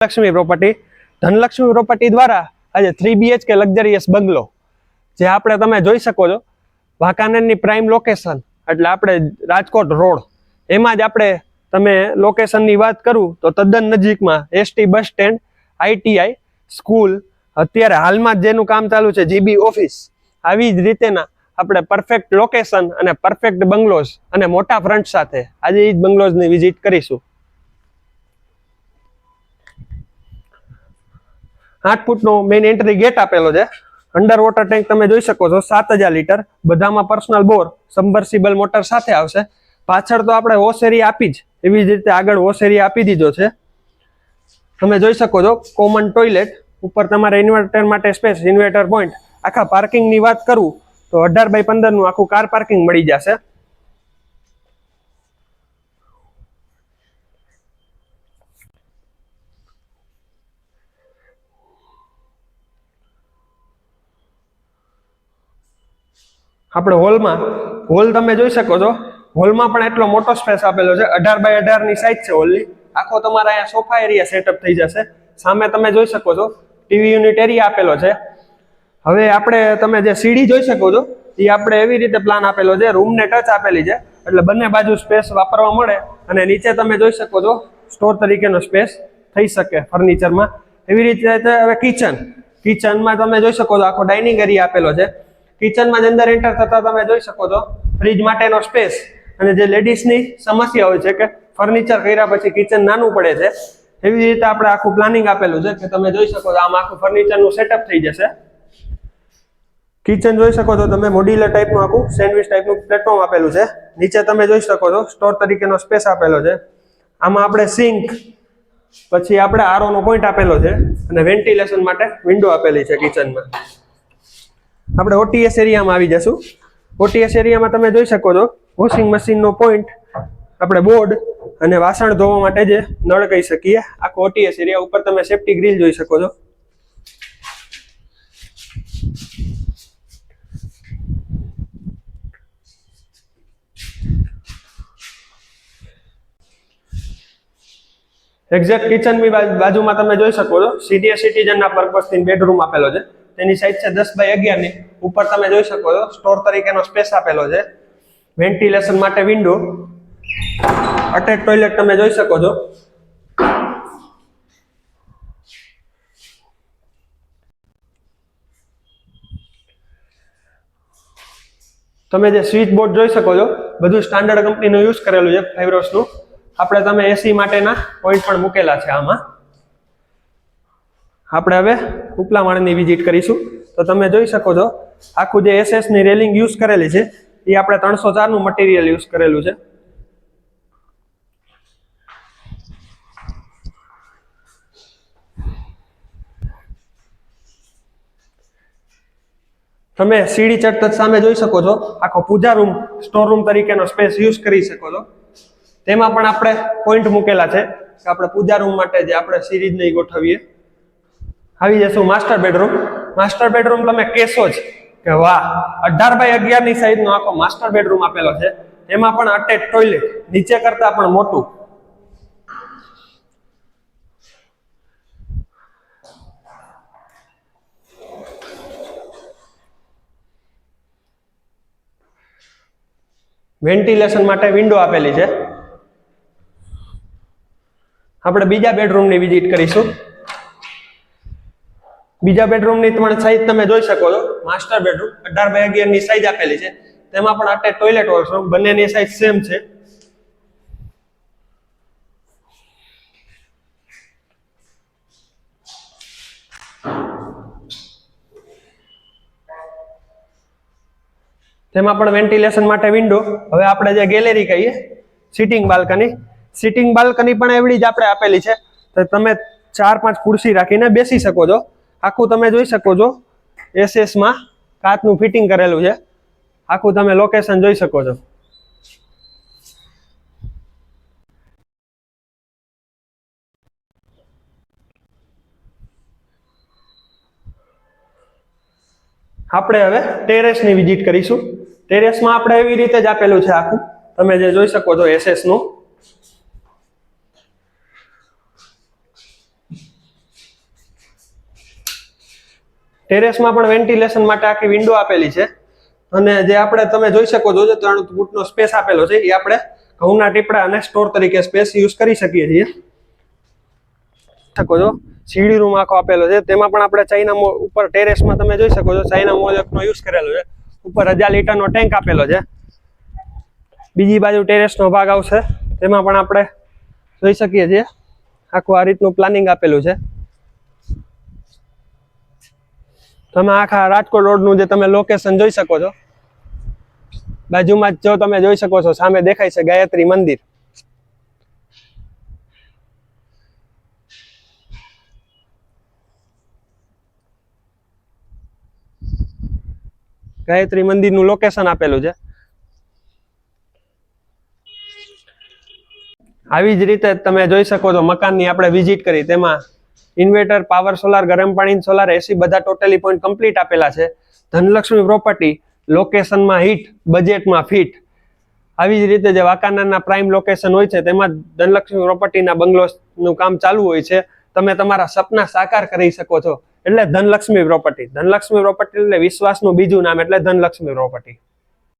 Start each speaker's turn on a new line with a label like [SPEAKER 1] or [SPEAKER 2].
[SPEAKER 1] Lakshmi property Dhanlaxmi property દ્વારા આજે 3 BHK luxurious બંગલો જે આપણે તમે જોઈ શકો છો વાંકાનેરની પ્રાઇમ લોકેશન એટલે આપણે રાજકોટ રોડ એમાં જ આપણે તમે લોકેશનની વાત કરું તો તદ્દન નજીકમાં ST bus stand ITI school અત્યારે હાલમાં જેનું કામ ચાલુ છે GB ઓફિસ આવી જ રીતેના આપણે પરફેક્ટ લોકેશન અને પરફેક્ટ બંગલોઝ અને મોટા ફ્રન્ટ સાથે આજે એ જ બંગલોઝની વિઝિટ કરીશું। 8 ફૂટનો મેઇન એન્ટ્રી ગેટ આપેલો છે। અંડર વોટર ટેન્ક તમે જોઈ શકો છો 7000 લીટર બધામાં પર્સનલ બોર સબમર્સિબલ મોટર સાથે આવશે। પાછળ તો આપણે વોશ એરિયા આપી જ એવી જ રીતે આગળ વોશ એરિયા આપી દીધો છે। તમે જોઈ શકો છો કોમન ટોયલેટ ઉપર તમારે ઇન્વર્ટર માટે સ્પેસ ઇન્વર્ટર પોઈન્ટ। આખા પાર્કિંગની વાત કરું તો 18x15 નું આખું કાર પાર્કિંગ મળી જશે। આપણે હોલ તમે જોઈ શકો છો હોલમાં પણ એટલો મોટો સ્પેસ આપેલો છે 18x18 ની સાઈઝ છે હોલની। આખો તમારા અહીંયા સોફા એરિયા સેટઅપ થઈ જશે। સામે તમે જોઈ શકો છો ટીવી યુનિટ એરિયા આપેલો છે। હવે આપણે તમે જે સીડી જોઈ શકો છો એ આપણે એવી રીતે પ્લાન આપેલો છે રૂમને ટચ આપેલી છે એટલે બંને બાજુ સ્પેસ વાપરવા મળે અને નીચે તમે જોઈ શકો છો સ્ટોર તરીકેનો સ્પેસ થઈ શકે ફર્નિચરમાં। એવી રીતે હવે કિચનમાં તમે જોઈ શકો છો આખો ડાઇનિંગ એરિયા આપેલો છે। કિચનમાં અંદર એન્ટર થતા તમે જોઈ શકો છો ફ્રીજ માટેનો સ્પેસ અને જે લેડીઝની સમસ્યા હોય છે કે ફર્નિચર કર્યા પછી કિચન નાનું પડે છે એવી રીતે આપણે આખું પ્લાનિંગ આપેલું છે કે તમે જોઈ શકો છો આમાં આખું ફર્નિચરનું સેટઅપ થઈ જશે। કિચન જોઈ શકો છો તમે મોડ્યુલર ટાઈપનું આખું સેન્ડવિચ ટાઈપનું પ્લેટફોર્મ આપેલું છે। નીચે તમે જોઈ શકો છો સ્ટોર તરીકેનો સ્પેસ આપેલો છે। આમાં આપણે સિંક પછી આપણે RO નો પોઈન્ટ આપેલો છે અને વેન્ટિલેશન માટે વિન્ડો આપેલી છે કિચનમાં। આપણે OTS એરિયામાં આવી જશું। OTS એરિયામાં તમે જોઈ શકો છો વોશિંગ મશીનનો પોઈન્ટ આપણે બોર્ડ અને વાસણ ધોવા માટે જે નળ કહી શકીએ આખો OTS એરિયા ઉપર તમે સેફ્ટી ગ્રીલ જોઈ શકો છો। એક્ઝેક્ટ કિચનની બાજુમાં તમે જોઈ શકો છો સિનિયર સિટીઝનના પર્પસથી બેડરૂમ આપેલો છે। તેની સાઈઝ છે 10x11 ની। ઉપર તમે જોઈ શકો છો સ્ટોર તરીકેનો સ્પેસ આપેલો છે વેન્ટિલેશન માટે વિન્ડો અટેચ ટોયલેટ તમે જોઈ શકો છો। તમે જે સ્વિચ બોર્ડ જોઈ શકો છો બધું સ્ટાન્ડર્ડ કંપનીનું યુઝ કરેલું છે ફાઇબ્રોસનું। આપણે તમે AC માટેના પોઈન્ટ પણ મૂકેલા છે આમાં। આપણે હવે ઉપલા માળની વિઝિટ કરીશું તો તમે જોઈ શકો છો આખું જે SS ની રેલિંગ યુઝ કરેલી છે એ આપણે 304 નું મટીરિયલ યુઝ કરેલું છે। તમે સીડી ચડતા સામે જોઈ શકો છો આખો પૂજા રૂમ સ્ટોર રૂમ તરીકેનો સ્પેસ યુઝ કરી શકો છો। તેમાં પણ આપણે પોઈન્ટ મૂકેલા છે કે આપણે પૂજા રૂમ માટે જે આપણે સિરીઝ નહીં ગોઠવીએ। આવી જશું માસ્ટર બેડરૂમ તમે કહેશો જ કે વાહ 18x11 ની સાઈઝનો આખો માસ્ટર બેડરૂમ આપેલો છે। એમાં પણ અટેચ ટોયલેટ નીચે કરતા પણ મોટું। વેન્ટિલેશન માટે વિન્ડો આપેલી છે। આપણે બીજા બેડરૂમની વિઝિટ કરીશું। બીજા બેડરૂમની પણ સાઈઝ તમે જોઈ શકો છો માસ્ટર બેડરૂમ 18x11 ની સાઈઝ આપેલી છે। તેમાં પણ અટેચ ટોયલેટ વોશરૂમ બંનેની સાઈઝ સેમ છે। તેમાં પણ વેન્ટિલેશન માટે વિન્ડો। હવે આપણે જે ગેલેરી કહીએ સિટિંગ બાલ્કની પણ એવડી જ આપણે આપેલી છે તો તમે 4-5 ખુરશી રાખીને બેસી શકો છો। આખું તમે જોઈ શકો છો SS માં કાચનું ફિટિંગ કરેલું છે। આખું તમે લોકેશન જોઈ શકો છો। આપણે હવે ટેરેસની વિઝિટ કરીશું। ટેરેસમાં આપણે એવી રીતે જ આપેલું છે આખું તમે જે જોઈ શકો છો SS નું। ટેરેસમાં પણ વેન્ટિલેશન માટે આખી વિન્ડો આપેલી છે અને જે આપણે તમે જોઈ શકો છો 3 ફૂટનો સ્પેસ આપેલો છે એ આપણે ઘઉંના ટીપડા અને સ્ટોર તરીકે સ્પેસ યુઝ કરી શકીએ છીએ. શકો છો સીડી રૂમ આખો આપેલો છે, તેમાં પણ આપણે ચાઇના ઉપર ટેરેસમાં તમે જોઈ શકો છો ચાઇના મોઝેકનો યુઝ કરેલો છે. ઉપર 1000 લીટરનો ટેન્ક આપેલો છે. બીજી બાજુ ટેરેસનો ભાગ આવશે, તેમાં પણ આપણે જોઈ શકીએ છીએ આખું આ રીતનું પ્લાનિંગ આપેલું છે. તમે આખા રાજકોટ રોડનું જે તમે લોકેશન જોઈ શકો છો. બાજુમાં જ જો તમે જોઈ શકો છો સામે દેખાય છે ગાયત્રી મંદિર. ગાયત્રી મંદિરનું લોકેશન આપેલું છે. આવી જ રીતે તમે જોઈ શકો છો મકાનની આપણે વિઝિટ કરી, તેમાં ઇન્વર્ટર, પાવર સોલાર, ગરમ પાણી સોલાર, એસી બધા ટોટલી પોઈન્ટ કમ્પ્લીટ આપેલા છે. ધનલક્ષ્મી પ્રોપર્ટી લોકેશનમાં હિટ, બજેટમાં ફિટ. આવી જ રીતે જે વાંકાનેરના પ્રાઇમ લોકેશન હોય છે તેમાં ધનલક્ષ્મી પ્રોપર્ટીના બંગલોનું કામ ચાલુ હોય છે. તમે તમારા સપના સાકાર કરી શકો છો એટલે ધનલક્ષ્મી પ્રોપર્ટી. ધનલક્ષ્મી પ્રોપર્ટી એટલે વિશ્વાસનું બીજું નામ એટલે ધનલક્ષ્મી પ્રોપર્ટી.